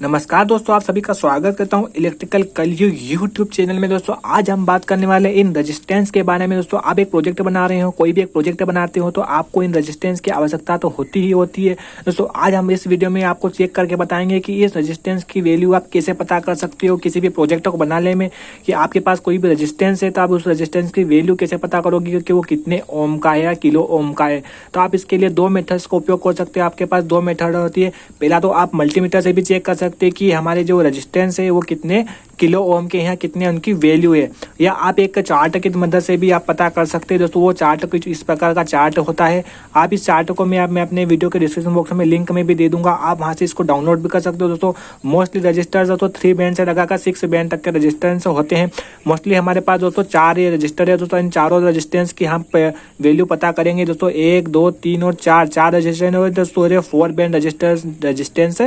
नमस्कार दोस्तों, आप सभी का स्वागत करता हूं इलेक्ट्रिकल कलयुग यूट्यूब चैनल में। दोस्तों आज हम बात करने वाले इन रेजिस्टेंस के बारे में। दोस्तों आप एक प्रोजेक्ट बना रहे हो, कोई भी एक प्रोजेक्ट बनाते हो तो आपको इन रेजिस्टेंस की आवश्यकता तो होती ही होती है। दोस्तों आज हम इस वीडियो में आपको चेक करके बताएंगे कि इस रेजिस्टेंस की वैल्यू आप कैसे पता कर सकते हो किसी भी प्रोजेक्ट को बनाने में, कि आपके पास कोई भी रेजिस्टेंस है तो आप उस रेजिस्टेंस की वैल्यू कैसे पता करोगे कि वो कितने ओम का है या किलो ओम का है। तो आप इसके लिए दो मेथड्स का उपयोग कर सकते हो। आपके पास दो मेथड होती है। पहला तो आप मल्टीमीटर से भी चेक कर सकते हैं कि हमारे जो रेजिस्टेंस है वो कितने किलो ओम के हैं, कितने उनकी वैल्यू है। या आप एक चार्ट की मदद से भी आप पता कर सकते हैं। दोस्तों वो चार्ट कुछ इस प्रकार का चार्ट होता है। आप इस चार्ट को मैं अपने वीडियो के डिस्क्रिप्शन बॉक्स में लिंक में भी दे दूंगा, आप वहां से इसको डाउनलोड भी कर सकते हो। दोस्तों मोस्टली रजिस्टर्स दोस्तों 3 बैंड से लगाकर 6 बैंड तक के रजिस्टेंस होते हैं। मोस्टली हमारे पास दोस्तों 4 ये रजिस्टर है। दोस्तों इन चारों रजिस्टेंस की हम वैल्यू पता करेंगे। दोस्तों 1, 2, 3 और 4 रजिस्टेंस दोस्तों 4 बैंड रजिस्टेंस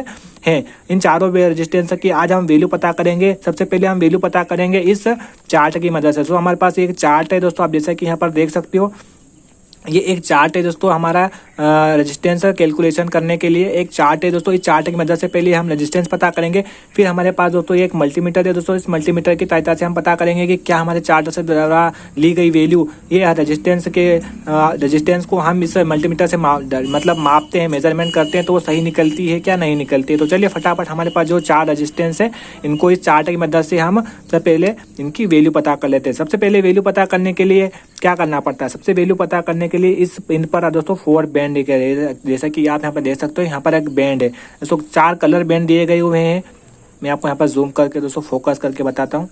है। इन चारों रेजिस्टेंस की आज हम वैल्यू पता करेंगे। सबसे पहले हम वैल्यू पता करेंगे इस चार्ट की मदद से। तो हमारे पास एक चार्ट है दोस्तों, आप जैसा कि यहाँ पर देख सकते हो, ये एक चार्ट है दोस्तों हमारा रेजिस्टेंस कैलकुलेशन करने के लिए एक चार्ट है। दोस्तों इस चार्ट की मदद से पहले हम रेजिस्टेंस पता करेंगे, फिर हमारे पास दोस्तों एक मल्टीमीटर है। दोस्तों इस मल्टीमीटर की सहायता से हम पता करेंगे कि क्या हमारे चार्ट से द्वारा ली गई वैल्यू, ये रेजिस्टेंस को हम इस मल्टीमीटर से मतलब मापते हैं, मेजरमेंट करते हैं तो वो सही निकलती है क्या नहीं निकलती है। तो चलिए फटाफट हमारे पास जो 4 रेजिस्टेंस है इनको इस चार्ट की मदद से हम सबसे पहले इनकी वैल्यू पता कर लेते हैं। सबसे पहले वैल्यू पता करने के लिए क्या करना पड़ता है, सबसे वैल्यू पता करने के लिए इन पर दोस्तों 4 बैंड जैसा कि आप यहाँ पर देख सकते हो, यहाँ पर एक बैंड है दोस्तों, 4 कलर बैंड दिए गए हुए हैं। मैं आपको यहाँ पर जूम करके दोस्तों फोकस करके बताता हूँ।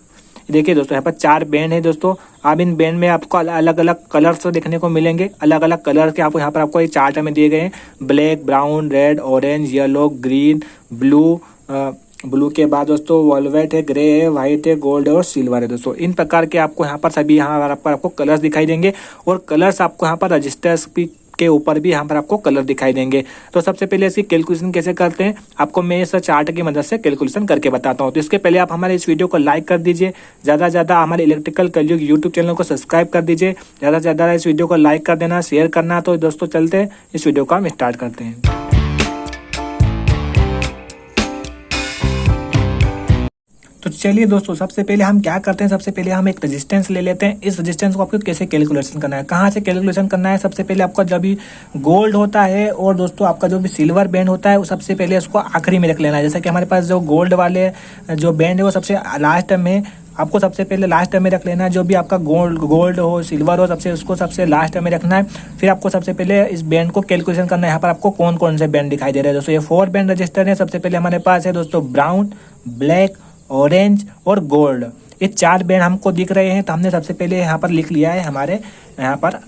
देखिए दोस्तों यहाँ पर 4 बैंड है। दोस्तों अब इन बैंड में आपको अलग अलग कलर्स देखने को मिलेंगे। अलग अलग कलर के आपको यहाँ पर आपको एक चार्ट में दिए गए हैं, black, brown, red, orange, yellow, green, blue के बाद दोस्तों वॉलवेट है, ग्रे है, व्हाइट है, गोल्ड है और सिल्वर है। दोस्तों इन प्रकार के आपको यहाँ पर सभी यहाँ पर आपको कलर्स दिखाई देंगे और कलर्स आपको यहाँ पर रजिस्टर्स के ऊपर भी यहाँ पर आपको कलर दिखाई देंगे। तो सबसे पहले इसकी कैलकुलेशन कैसे करते हैं आपको मैं इस चार्ट की मदद से कैलकुलेशन करके बताता हूँ। तो इसके पहले आप हमारे इस वीडियो को लाइक कर दीजिए, ज़्यादा से ज़्यादा हमारे इलेक्ट्रिकल कलयुग यूट्यूब चैनल को सब्सक्राइब कर दीजिए, ज़्यादा से ज़्यादा इस वीडियो को लाइक कर देना, शेयर करना। तो दोस्तों चलते हैं इस वीडियो को हम स्टार्ट करते हैं। तो चलिए दोस्तों सबसे पहले हम क्या करते हैं, सबसे पहले हम एक रेजिस्टेंस ले लेते हैं। इस रेजिस्टेंस को आपको कैसे कैलकुलेशन करना है, कहाँ से कैलकुलेशन करना है। सबसे पहले आपका जब भी गोल्ड होता है और दोस्तों आपका जो भी सिल्वर बैंड होता है वो सबसे पहले उसको आखिरी में रख लेना है। जैसा कि हमारे पास जो गोल्ड वाले जो बैंड है वो सबसे लास्ट में, आपको सबसे पहले लास्ट में रख लेना है। जो भी आपका गोल्ड हो, सिल्वर हो, सबसे लास्ट में रखना है। फिर आपको सबसे पहले इस बैंड को कैलकुलेशन करना है। यहाँ पर आपको कौन कौन से बैंड दिखाई दे रहे हैं दोस्तों, ये 4 बैंड रजिस्टर है। सबसे पहले हमारे पास है दोस्तों ब्राउन, ब्लैक, ऑरेंज और गोल्ड, ये 4 बैंड हमको दिख रहे हैं। तो हमने सबसे पहले यहाँ पर लिख लिया है, हमारे यहाँ पर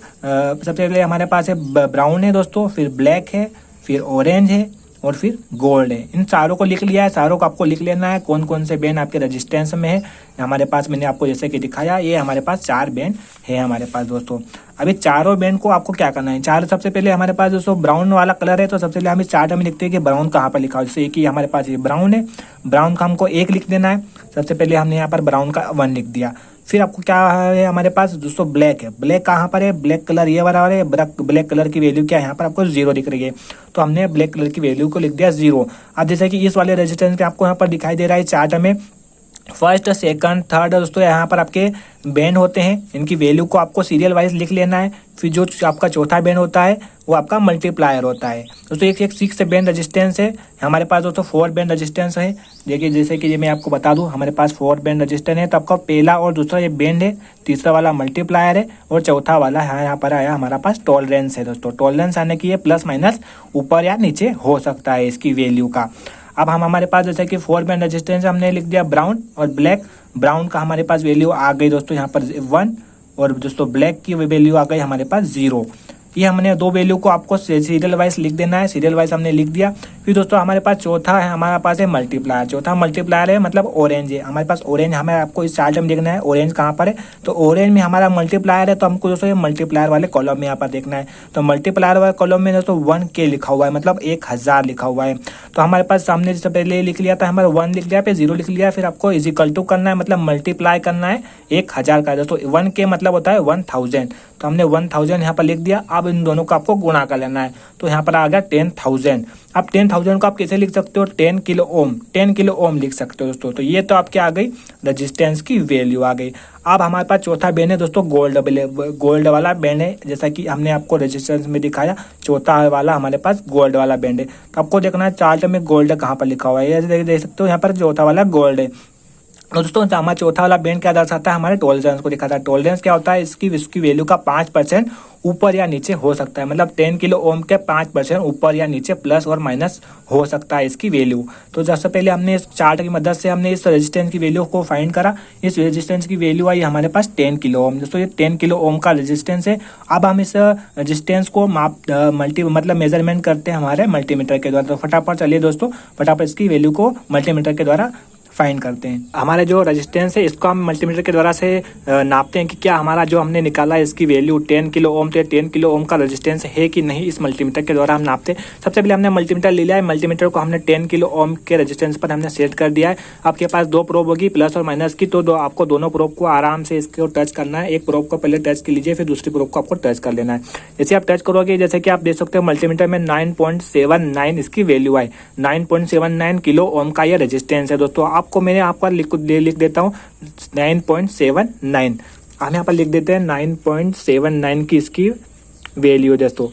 सबसे पहले हमारे पास है ब्राउन है दोस्तों, फिर ब्लैक है, फिर ऑरेंज है और फिर गोल्ड है। इन चारों को लिख लिया है। चारों को आपको लिख लेना है कौन कौन से बैंड आपके रजिस्टेंस में है। हमारे पास मैंने आपको जैसे कि दिखाया, ये हमारे पास 4 बैंड है हमारे पास दोस्तों। अभी चारों बैंड को आपको क्या करना है, सबसे पहले हमारे पास दोस्तों ब्राउन वाला कलर है। तो सबसे पहले हम इस चार्ट में लिखते हैं कि ब्राउन कहाँ पर लिखा हो। जैसे कि हमारे पास ये ब्राउन है, ब्राउन का हमको 1 लिख देना है। सबसे पहले हमने यहाँ पर ब्राउन का 1 लिख दिया। फिर आपको क्या है, हमारे पास दोस्तों ब्लैक है। ब्लैक कहाँ पर है, ब्लैक कलर ये वाला है। ब्लैक कलर की वैल्यू क्या है, यहाँ पर आपको 0 दिख रही है। तो हमने ब्लैक कलर की वैल्यू को लिख दिया 0। अब जैसे कि इस वाले रेजिस्टेंस के आपको यहाँ पर दिखाई दे रहा है चार्ट में, फर्स्ट, सेकंड, थर्ड दोस्तों यहाँ पर आपके बैंड होते हैं। इनकी वैल्यू को आपको सीरियल वाइज लिख लेना है। फिर जो आपका चौथा बैंड होता है वो आपका मल्टीप्लायर होता है दोस्तों। एक 6 बैंड रजिस्टेंस है हमारे पास दोस्तों, 4 बैंड रजिस्टेंस है। देखिए जैसे कि मैं आपको बता दूं, हमारे पास 4 बैंड रजिस्टेंस है। तो आपका पहला और दूसरा ये बैंड है, तीसरा वाला मल्टीप्लायर है और चौथा वाला है यहाँ पर आया हमारा पास टॉलरेंस है दोस्तों। टॉलरेंस आने की ये प्लस माइनस ऊपर या नीचे हो सकता है इसकी वैल्यू का। अब हमारे पास जैसे कि 4 बैंड रेजिस्टेंस हमने लिख दिया ब्राउन और ब्लैक। ब्राउन का हमारे पास वैल्यू आ गई दोस्तों यहाँ पर 1 और दोस्तों ब्लैक की वैल्यू आ गई हमारे पास 0। ये हमने 2 वैल्यू को आपको सीरियल वाइज लिख देना है। सीरियल वाइज हमने लिख दिया। फिर दोस्तों हमारे पास चौथा है, हमारे पास है मल्टीप्लायर। चौथा मल्टीप्लायर है मतलब ऑरेंज है हमारे पास। ऑरेंज हमें आपको इस चार्ट में देखना है, ऑरेंज कहाँ पर है। तो ऑरेंज में हमारा मल्टीप्लायर है, तो हमको दोस्तों ये मल्टीप्लायर वाले कॉलम में यहाँ पर देखना है। तो मल्टीप्लायर वाले कॉलम में दोस्तों 1K लिखा हुआ है, मतलब 1000 लिखा हुआ है। तो हमारे पास सामने जैसे पहले लिख लिया था, हमारा 1 लिख लिया, फिर 0 लिख लिया, फिर आपको इज इक्वल टू करना है, मतलब मल्टीप्लाई करना है 1000 का। दोस्तों 1K मतलब होता है 1000। तो हमने 1000 यहाँ पर लिख दिया। अब अब इन दोनों को आपको गुणा कर लेना है। तो यहाँ पर आ गया 10,000। अब 10,000 को आप कैसे लिख सकते हो, 10 किलो ओम, 10 किलो ओम लिख सकते हो दोस्तों। तो ये तो आपके आ गई रजिस्टेंस की वैल्यू आ गई। अब हमारे पास चौथा बैंड है दोस्तों, गोल्ड वाला बैंड है, जैसा कि हमने आपको रजिस्टेंस में दिखाया। चौथा वाला हमारे पास गोल्ड वाला बैंड है। तो आपको देखना है चार्ट में गोल्ड कहाँ पर लिखा हुआ है, ये देख सकते हो यहाँ पर चौथा वाला गोल्ड है। तो दोस्तों हमारा चौथा वाला बैंड क्या दर्शाता है, हमारे टॉलरेंस को दिखाता है। टॉलरेंस क्या होता है, इसकी वैल्यू का 5% ऊपर या नीचे हो सकता है, मतलब 10 किलो ओम के 5% ऊपर या नीचे प्लस और माइनस हो सकता है इसकी वैल्यू। तो सबसे पहले हमने इस चार्ट की मदद से हमने इस रेजिस्टेंस की वैल्यू को फाइंड करा। इस रेजिस्टेंस की वैल्यू आई हमारे पास 10 किलो ओम। दोस्तों ये 10 किलो ओम का रेजिस्टेंस है। अब हम इस रेजिस्टेंस को मतलब मेजरमेंट करते हैं हमारे मल्टीमीटर के द्वारा। तो फटाफट चलिए दोस्तों, फटाफट इसकी वैल्यू को मल्टीमीटर के द्वारा फाइंड करते हैं। हमारे जो रेजिस्टेंस है इसको हम मल्टीमीटर के द्वारा से नापते हैं कि क्या हमारा जो हमने निकाला है इसकी वैल्यू 10 किलो ओम, तो 10 किलो ओम का रेजिस्टेंस है कि नहीं, इस मल्टीमीटर के द्वारा हम नापते हैं। सबसे पहले हमने मल्टीमीटर ले लिया है, मल्टीमीटर को हमने 10 किलो ओम के रेजिस्टेंस पर हमने सेट कर दिया है। आपके पास दो प्रोब होगी प्लस और माइनस की, तो आपको दोनों प्रोब को आराम से इसको टच करना है। एक प्रोब को पहले टच कर लीजिए, फिर दूसरी प्रोब को आपको टच कर लेना है। जैसे आप टच करोगे, जैसे कि आप देख सकते हो मल्टीमीटर में 9.79 इसकी वैल्यू आई। 9.79 किलो ओम का ये रेजिस्टेंस है दोस्तों। आपको मैंने आपका लिख देता हूँ 9.79। हम यहाँ पर लिख देते हैं 9.79 की इसकी वैल्यू दोस्तों।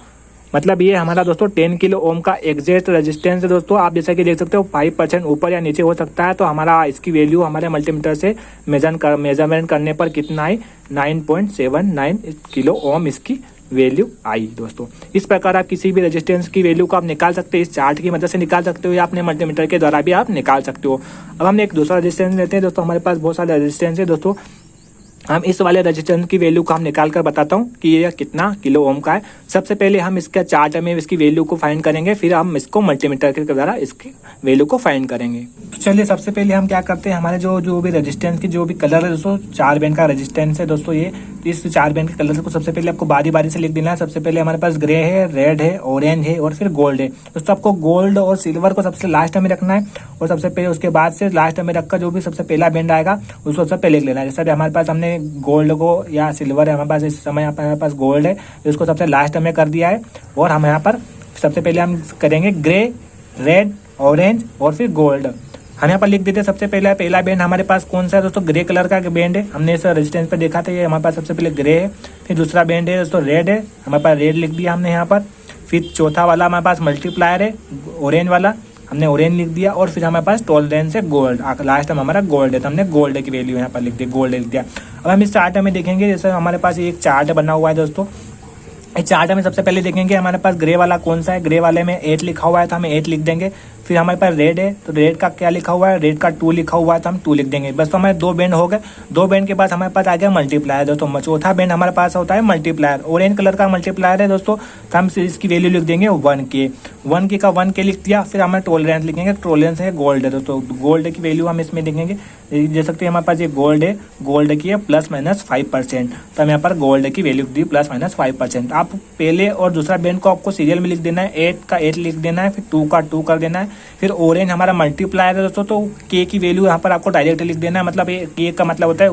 मतलब ये हमारा दोस्तों 10 किलो ओम का एग्जैक्ट रेजिस्टेंस है दोस्तों। आप जैसा कि देख सकते हो 5% ऊपर या नीचे हो सकता है। तो हमारा इसकी वैल्यू हमारे मल्टीमीटर से मेजरमेंट करने पर कितना आई, 9.79 किलो ओम इसकी वैल्यू आई दोस्तों। इस प्रकार आप किसी भी रेजिस्टेंस की वैल्यू को आप निकाल सकते हो, इस चार्ट की मदद से निकाल सकते हो या अपने मल्टीमीटर के द्वारा भी आप निकाल सकते हो। अब हम एक दूसरा रेजिस्टेंस लेते हैं दोस्तों। हमारे पास बहुत सारे रेजिस्टेंस है दोस्तों। हम इस वाले रेजिस्टेंस की वैल्यू को हम निकाल कर बताता हूँ कि ये कितना किलो ओम का है। सबसे पहले हम इसका चार्ट में इसकी वैल्यू को फाइंड करेंगे, फिर हम इसको मल्टीमीटर के द्वारा इसकी वैल्यू को फाइंड करेंगे। तो चलिए सबसे पहले हम क्या करते हैं, हमारे जो भी रेजिस्टेंस की जो भी कलर है दोस्तों, 4 बैंड का रेजिस्टेंस है दोस्तों ये। इस 4 बैंड के कलर को सबसे पहले आपको बारी बारी से लिख देना है। सबसे पहले हमारे पास ग्रे है, रेड है, ऑरेंज है और फिर गोल्ड है दोस्तों। आपको गोल्ड और सिल्वर को सबसे लास्ट में रखना है और सबसे पहले उसके बाद से लास्ट में रखकर जो भी सबसे पहला बैंड आएगा उसको सबसे पहले लिख लेना है। जैसे हमारे पास हमने गोल्ड को या सिल्वर है, हमारे पास इस समय हमारे पास गोल्ड है, इसको सबसे लास्ट में कर दिया है। और हम यहाँ पर सबसे पहले हम करेंगे ग्रे, रेड, ऑरेंज और फिर गोल्ड। हम यहाँ पर लिख देते हैं सबसे पहला बैंड हमारे पास कौन सा है दोस्तों, ग्रे कलर का बैंड है। हमने इस रेजिस्टेंस पे देखा था, ये हमारे पास सबसे पहले ग्रे है। फिर दूसरा बैंड है दोस्तों रेड है, हमारे पास रेड लिख दिया हमने यहाँ पर। फिर चौथा वाला हमारे पास मल्टीप्लायर है ऑरेंज वाला, हमने ऑरेंज लिख दिया। और फिर हमारे पास टॉलरेंस है गोल्ड, लास्ट में हमारा गोल्ड है तो हमने गोल्ड की वैल्यू यहाँ पर लिख दी, गोल्ड लिख दिया। अब हम इस चार्ट में देखेंगे, जैसे हमारे पास एक चार्ट बना हुआ है दोस्तों। इस चार्ट में सबसे पहले देखेंगे हमारे पास ग्रे वाला कौन सा है। ग्रे वाले में 8 लिखा हुआ है तो हमें 8 लिख देंगे। फिर हमारे पास रेड है तो रेड का क्या लिखा हुआ है, रेड का 2 लिखा हुआ है तो हम 2 लिख देंगे। बस तो हमारे 2 बैंड हो गए। 2 बैंड के बाद हमारे पास आ गया मल्टीप्लायर दोस्तों। चौथा बैंड हमारे पास होता है मल्टीप्लायर, ऑरेंज कलर का मल्टीप्लायर है दोस्तों। तो हम इसकी वैल्यू लिख देंगे 1K। 1K का 1K लिख दिया। फिर हमें टॉलरेंस लिखेंगे, टॉलरेंस है गोल्ड है दोस्तों। गोल्ड की वैल्यू हम इसमें देखेंगे, देख सकते हैं हमारे पास ये गोल्ड है, गोल्ड की है ±5%। तो हम यहाँ पर गोल्ड की वैल्यू दी ±5%। आप पहले और दूसरा बैंड को आपको सीरियल में लिख देना है। 8 का 8 लिख देना है, फिर 2 का 2 कर देना है। फिर ऑरेंज हमारा मल्टीप्लायर है दोस्तों, तो K की वैल्यू यहाँ पर आपको डायरेक्ट लिख देना है। मतलब K का मतलब होता है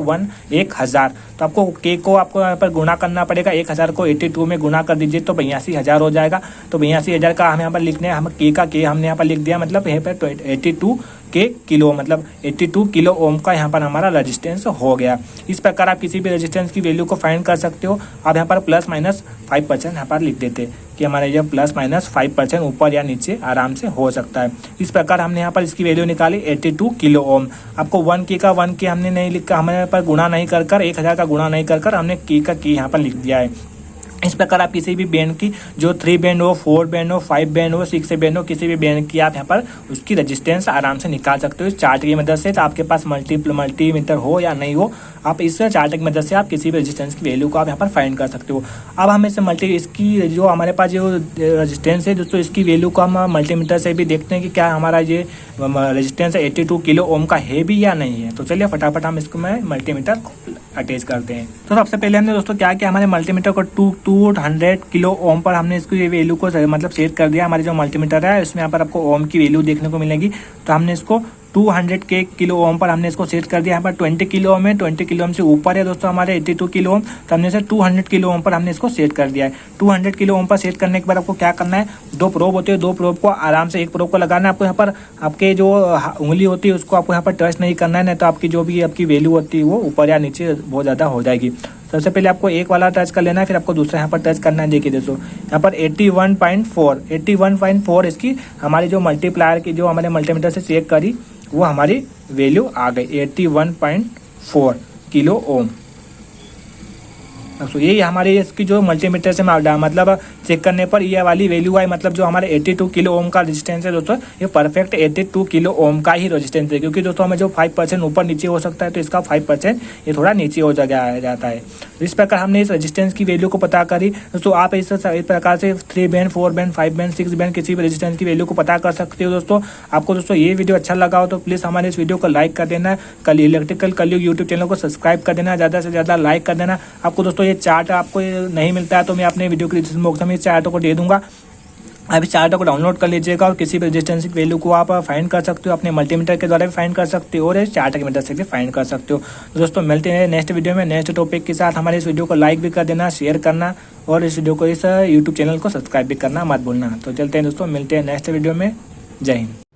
1000। तो आपको K को आपको यहाँ पर गुणा करना पड़ेगा। 1000 को 82 में गुणा कर दीजिए तो 82,000 हो जाएगा। तो 82,000 का हम यहाँ पर लिखने हम K का K हमने यहाँ पर लिख दिया, मतलब यहाँ पर 82 के किलो, मतलब 82 किलो ओम का यहाँ पर हमारा रेजिस्टेंस हो गया। इस प्रकार आप किसी भी रेजिस्टेंस की वैल्यू को फाइंड कर सकते हो। आप यहाँ पर +-5% यहाँ पर लिख देते कि हमारे ये +-5% ऊपर या नीचे आराम से हो सकता है। इस प्रकार हमने यहाँ पर इसकी वैल्यू निकाली 82 किलो ओम। आपको 1K का 1K हमने नहीं लिखा, हमारे पर गुणा नहीं कर 1000 का गुणा नहीं कर हमने K का K यहाँ पर लिख दिया है। इस प्रकार आप किसी भी बैंड की जो 3 बैंड हो, 4 बैंड हो, 5 बैंड हो, 6 बैंड हो, किसी भी बैंड की आप यहाँ पर उसकी रेजिस्टेंस आराम से निकाल सकते हो इस चार्ट की मदद से। तो आपके पास मल्टीमीटर हो या नहीं हो, आप इस चार्ट की मदद से आप किसी भी रेजिस्टेंस की वैल्यू को आप यहाँ पर फाइंड कर सकते हो। अब हम इसे इसकी जो हमारे पास जो रेजिस्टेंस है दोस्तों, इसकी वैल्यू को हम मल्टीमीटर से भी देखते हैं कि क्या हमारा ये रेजिस्टेंस 82 किलो ओम का है भी या नहीं है। तो चलिए फटाफट हम इसको मल्टीमीटर अटैच करते हैं। तो सबसे पहले हमने दोस्तों क्या किया, हमारे मल्टीमीटर को 200 किलो ओम पर हमने इसको ये वैल्यू को मतलब सेट कर दिया। हमारे जो मल्टीमीटर है इसमें यहाँ पर आपको ओम की वैल्यू देखने को मिलेगी। तो हमने इसको 200 के किलो ओम पर हमने इसको सेट कर दिया। यहाँ पर 20 किलो ओम है, 20 किलो ओम से ऊपर है दोस्तों हमारे 82 किलो ओम, तो हमने इसे 200 किलो ओम पर हमने इसको सेट कर दिया है। 200 किलो ओम पर सेट करने के बाद आपको क्या करना है, दो प्रोब होते हैं, दो प्रोब को आराम से, एक प्रोब को लगाना है आपको यहाँ पर, आपके जो उंगली होती है उसको आपको यहाँ पर टच नहीं करना है, नहीं तो आपकी जो भी आपकी वैल्यू होती है वो ऊपर या नीचे बहुत ज़्यादा हो जाएगी। सबसे पहले आपको एक वाला टच कर लेना है, फिर आपको दूसरा यहाँ पर टच करना है। देखिए दोस्तों यहाँ पर 81.4 इसकी हमारी जो मल्टीप्लायर की जो हमारे मल्टीमीटर से चेक करी वो हमारी वैल्यू आ गई 81.4 किलो ओम। तो यही हमारी इसकी जो मल्टीमीटर से मतलब चेक करने पर ये वाली वैल्यू आई, मतलब जो हमारे 82 किलो ओम का रेजिस्टेंस है दोस्तों, ये परफेक्ट 82 किलो ओम का ही रेजिस्टेंस है, क्योंकि दोस्तों हमें जो 5% ऊपर नीचे हो सकता है तो इसका 5% ये थोड़ा नीचे हो जाता है। इस प्रकार हमने इस रेजिस्टेंस की वैल्यू को पता करी दोस्तों। आप इस प्रकार से 3 बैंड 4 बैंड 5 बैंड 6 बैंड किसी भी रेजिस्टेंस की वैल्यू को पता कर सकते हो दोस्तों। आपको दोस्तों ये वीडियो अच्छा लगा हो तो प्लीज़ हमारे इस वीडियो को लाइक कर देना, कल इलेक्ट्रिकल कलयुग यूट्यूब चैनल को सब्सक्राइब कर देना, ज़्यादा से ज़्यादा लाइक कर देना। आपको दोस्तों ये चार्ट आपको नहीं मिलता है तो मैं अपने वीडियो के डिस्क्रिप्शन बॉक्स में इस चार्ट को दे दूंगा, आप इस चार्ट को डाउनलोड कर लीजिएगा और किसी भी रेजिस्टेंस की वैल्यू को आप फाइंड कर सकते हो, अपने मल्टीमीटर के द्वारा भी फाइंड कर सकते हो और इस चार्ट की मदद से भी फाइंड कर सकते हो। दोस्तों मिलते हैं नेक्स्ट वीडियो में नेक्स्ट टॉपिक के साथ। हमारे इस वीडियो को लाइक भी कर देना, शेयर करना और इस वीडियो को इस यूट्यूब चैनल को सब्सक्राइब भी करना मत भूलना। तो चलते हैं दोस्तों, मिलते हैं नेक्स्ट वीडियो में। जय हिंद।